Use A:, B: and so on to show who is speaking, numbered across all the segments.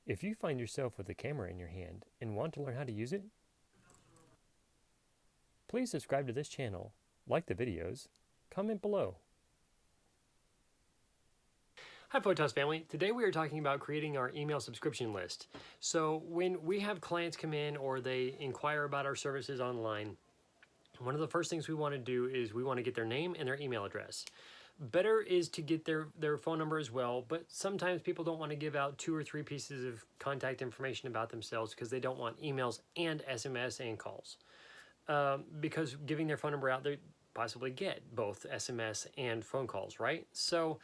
A: If you find yourself with a camera in your hand and want to learn how to use it, please subscribe to this channel, like the videos, comment below. Hi Photos family, today we are talking about creating our email subscription list. So when we have clients come in or they inquire about our services online, one of the first things we want to do is we want to get their name and their email address. Better is to get their phone number as well, but sometimes people don't want to give out 2 or 3 pieces of contact information about themselves because they don't want emails and SMS and calls. Because giving their phone number out, they possibly get both SMS and phone calls, right? So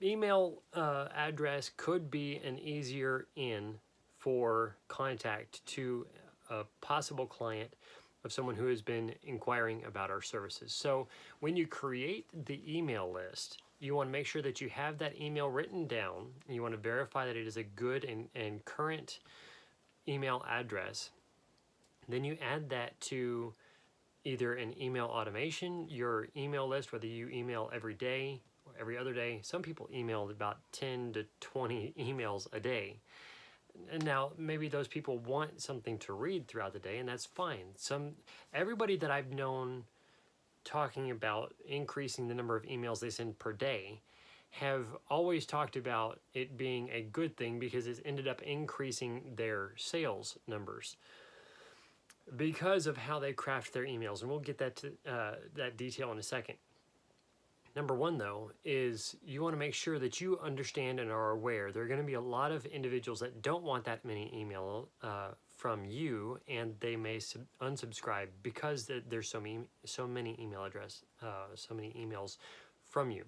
A: email address could be an easier in for contact to a possible client of someone who has been inquiring about our services. So when you create the email list, you want to make sure that you have that email written down. You want to verify that it is a good and current email address. Then you add that to either an email automation, your email list, whether you email every day or every other day. Some people email about 10 to 20 emails a day. And now maybe those people want something to read throughout the day, and that's fine. Everybody that I've known talking about increasing the number of emails they send per day have always talked about it being a good thing because it's ended up increasing their sales numbers because of how they craft their emails, and we'll get that detail in a second. Number one, though, is you want to make sure that you understand and are aware there are going to be a lot of individuals that don't want that many email from you, and they may unsubscribe because there's so many so many emails from you.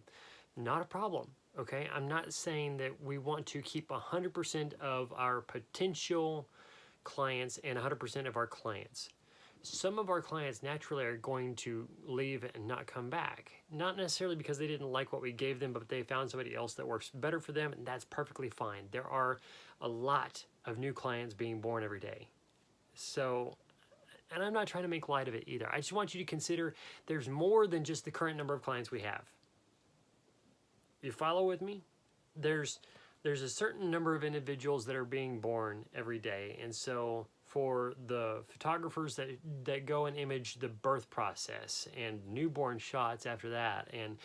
A: Not a problem, okay? I'm not saying that we want to keep 100% of our potential clients and 100% of our clients. Some of our clients naturally are going to leave and not come back. Not necessarily because they didn't like what we gave them, but they found somebody else that works better for them, and that's perfectly fine. There are a lot of new clients being born every day. So, and I'm not trying to make light of it either. I just want you to consider there's more than just the current number of clients we have. You follow with me? There's a certain number of individuals that are being born every day, and so for the photographers that go and image the birth process and newborn shots after that, and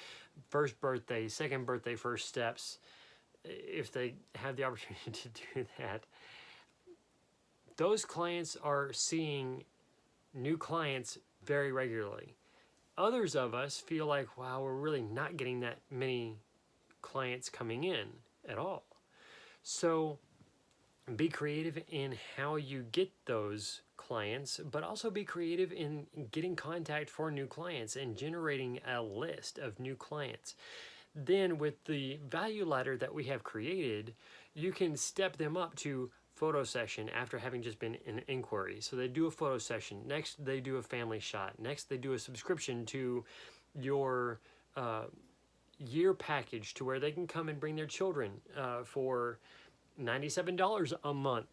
A: first birthday, second birthday, first steps, if they have the opportunity to do that, those clients are seeing new clients very regularly. Others of us feel like, wow, we're really not getting that many clients coming in at all. So be creative in how you get those clients, but also be creative in getting contact for new clients and generating a list of new clients. Then with the value ladder that we have created, you can step them up to photo session after having just been an inquiry. So they do a photo session. Next, they do a family shot. Next, they do a subscription to your year package to where they can come and bring their children for $97 a month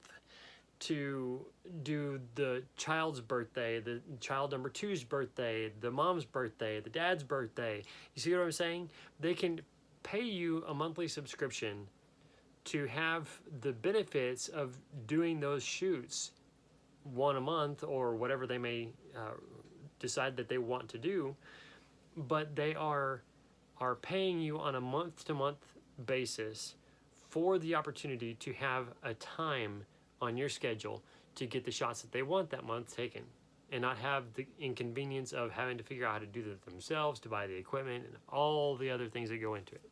A: to do the child's birthday, the child number two's birthday, the mom's birthday, the dad's birthday. You see what I'm saying? They can pay you a monthly subscription to have the benefits of doing those shoots one a month or whatever they may decide that they want to do, but they are paying you on a month-to-month basis for the opportunity to have a time on your schedule to get the shots that they want that month taken and not have the inconvenience of having to figure out how to do that themselves, to buy the equipment and all the other things that go into it.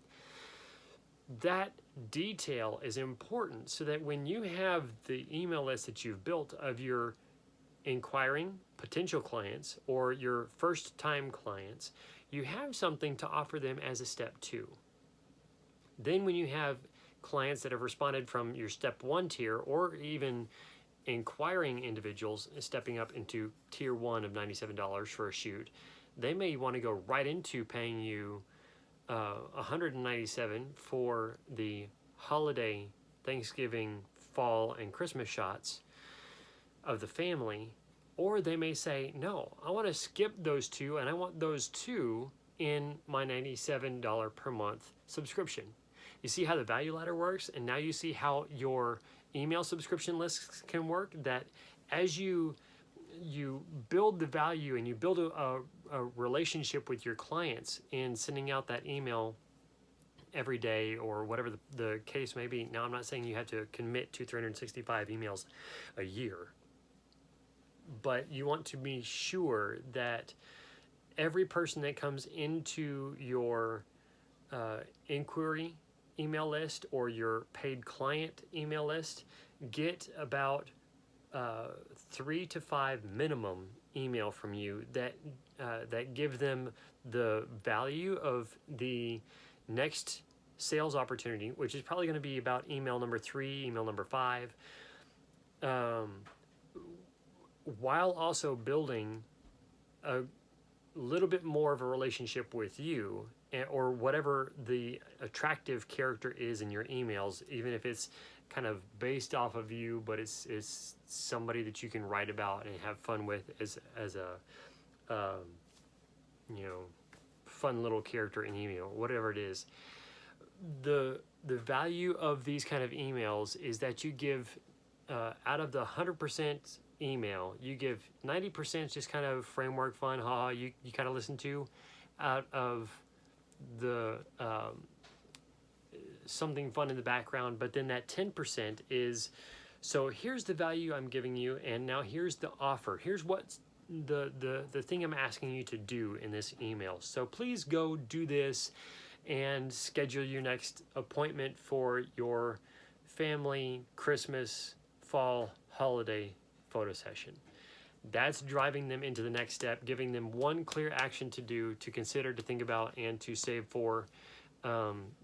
A: That detail is important so that when you have the email list that you've built of your inquiring potential clients or your first time clients, you have something to offer them as a step 2. Then when you have clients that have responded from your step 1 tier or even inquiring individuals stepping up into tier 1 of $97 for a shoot, they may want to go right into paying you $197 for the holiday, Thanksgiving, fall, and Christmas shots of the family, or they may say, no, I want to skip those 2 and I want those 2 in my $97 per month subscription. You see how the value ladder works, and now you see how your email subscription lists can work. That as you build the value and you build a relationship with your clients in sending out that email every day or whatever the case may be. Now, I'm not saying you have to commit to 365 emails a year, but you want to be sure that every person that comes into your inquiry email list or your paid client email list get about 3 to 5 minimum email from you that give them the value of the next sales opportunity, which is probably going to be about email number 3, email number 5, while also building a little bit more of a relationship with you, or whatever the attractive character is in your emails, even if it's kind of based off of you, but it's somebody that you can write about and have fun with as a fun little character in email, whatever it is. The value of these kind of emails is that you give out of the 100% email, you give 90% just kind of framework fun, you kind of listen to, out of the something fun in the background. But then that 10% is, so here's the value I'm giving you, and now here's the offer. Here's what's the thing I'm asking you to do in this email. So please go do this and schedule your next appointment for your family Christmas, fall, holiday photo session. That's driving them into the next step, giving them one clear action to do, to consider, to think about, and to save for,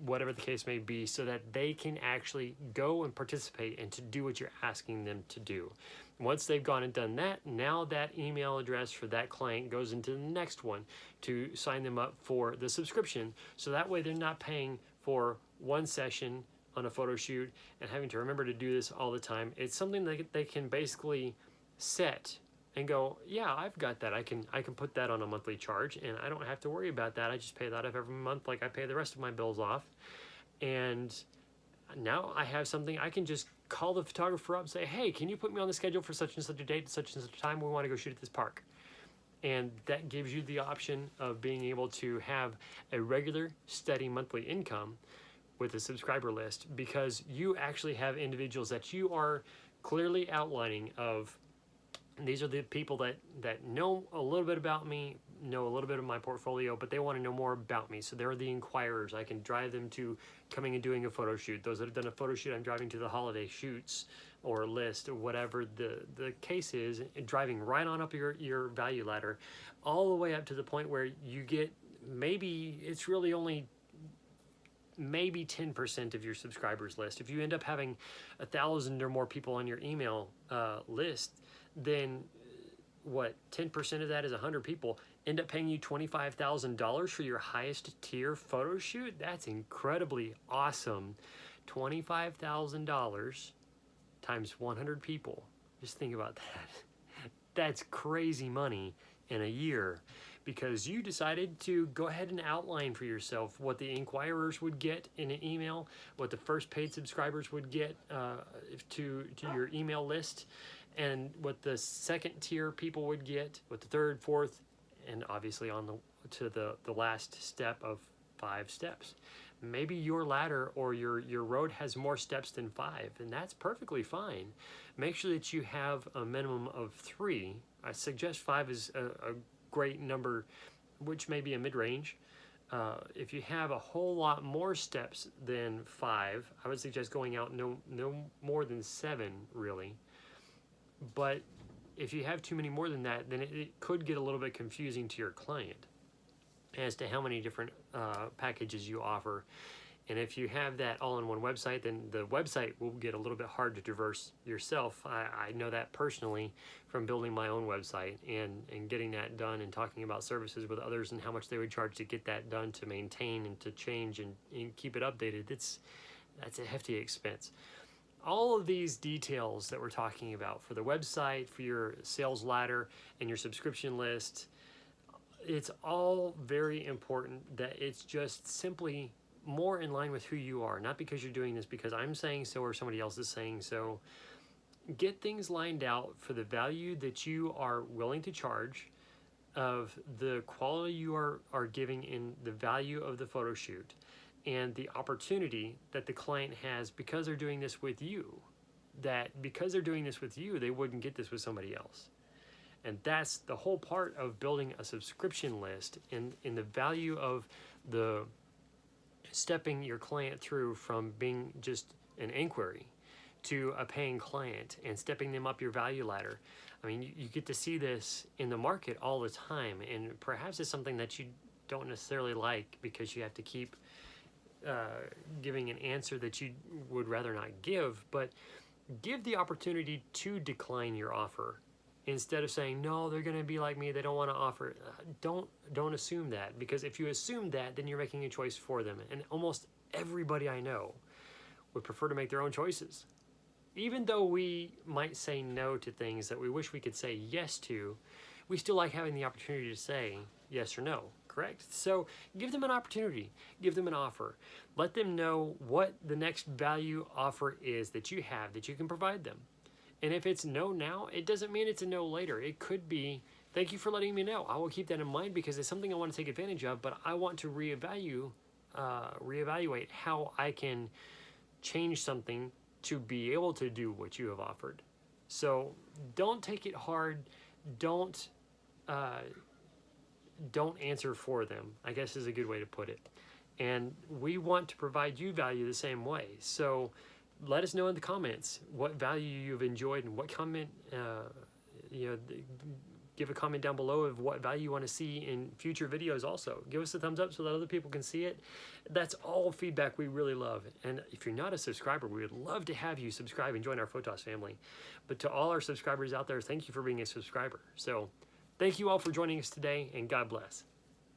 A: whatever the case may be, so that they can actually go and participate and to do what you're asking them to do. Once they've gone and done that, now that email address for that client goes into the next one to sign them up for the subscription. So that way they're not paying for one session on a photo shoot and having to remember to do this all the time. It's something that they can basically set and go, yeah, I've got that. I can put that on a monthly charge, and I don't have to worry about that. I just pay that off every month like I pay the rest of my bills off. And now I have something. I can just call the photographer up and say, hey, can you put me on the schedule for such and such a date, such and such a time? We want to go shoot at this park. And that gives you the option of being able to have a regular, steady monthly income with a subscriber list, because you actually have individuals that you are clearly outlining of, these are the people that know a little bit about me, know a little bit of my portfolio, but they want to know more about me. So they're the inquirers. I can drive them to coming and doing a photo shoot. Those that have done a photo shoot, I'm driving to the holiday shoots or list or whatever the case is, and driving right on up your value ladder, all the way up to the point where you get, maybe it's really only maybe 10% of your subscribers list. If you end up having 1,000 or more people on your email list, then what, 10% of that is 100 people end up paying you $25,000 for your highest tier photo shoot. That's incredibly awesome. $25,000 times 100 people. Just think about that. That's crazy money in a year, because you decided to go ahead and outline for yourself what the inquirers would get in an email, what the first paid subscribers would get to your email list, and what the second tier people would get, what the third, fourth, and obviously on to the last step of 5 steps. Maybe your ladder or your road has more steps than 5, and that's perfectly fine. Make sure that you have a minimum of 3. I suggest 5 is a great number, which may be a mid-range. If you have a whole lot more steps than 5, I would suggest going out no more than 7, really. But if you have too many more than that, then it could get a little bit confusing to your client as to how many different packages you offer. And if you have that all in one website, then the website will get a little bit hard to traverse yourself. I know that personally from building my own website and getting that done and talking about services with others and how much they would charge to get that done, to maintain and to change and keep it updated. That's a hefty expense. All of these details that we're talking about for the website, for your sales ladder and your subscription list, it's all very important that it's just simply more in line with who you are, not because you're doing this because I'm saying so or somebody else is saying so. Get things lined out for the value that you are willing to charge, of the quality you are giving in the value of the photo shoot, and the opportunity that the client has because they're doing this with you, that because they're doing this with you, they wouldn't get this with somebody else. And that's the whole part of building a subscription list, in the value of the stepping your client through from being just an inquiry to a paying client and stepping them up your value ladder. I mean, you get to see this in the market all the time, and perhaps it's something that you don't necessarily like because you have to keep giving an answer that you would rather not give, but give the opportunity to decline your offer instead of saying, no, they're going to be like me, they don't want to offer. Don't assume that, because if you assume that, then you're making a choice for them. And almost everybody I know would prefer to make their own choices. Even though we might say no to things that we wish we could say yes to, we still like having the opportunity to say yes or no, correct? So give them an opportunity, give them an offer. Let them know what the next value offer is that you have that you can provide them. And if it's no now, it doesn't mean it's a no later. It could be, thank you for letting me know. I will keep that in mind because it's something I want to take advantage of, but I want to reevaluate how I can change something to be able to do what you have offered. So don't take it hard. Don't answer for them, I guess is a good way to put it. And we want to provide you value the same way. So let us know in the comments what value you've enjoyed and what comment, give a comment down below of what value you want to see in future videos also. Give us a thumbs up so that other people can see it. That's all feedback we really love. And if you're not a subscriber, we would love to have you subscribe and join our Photos family. But to all our subscribers out there, thank you for being a subscriber. So thank you all for joining us today, and God bless.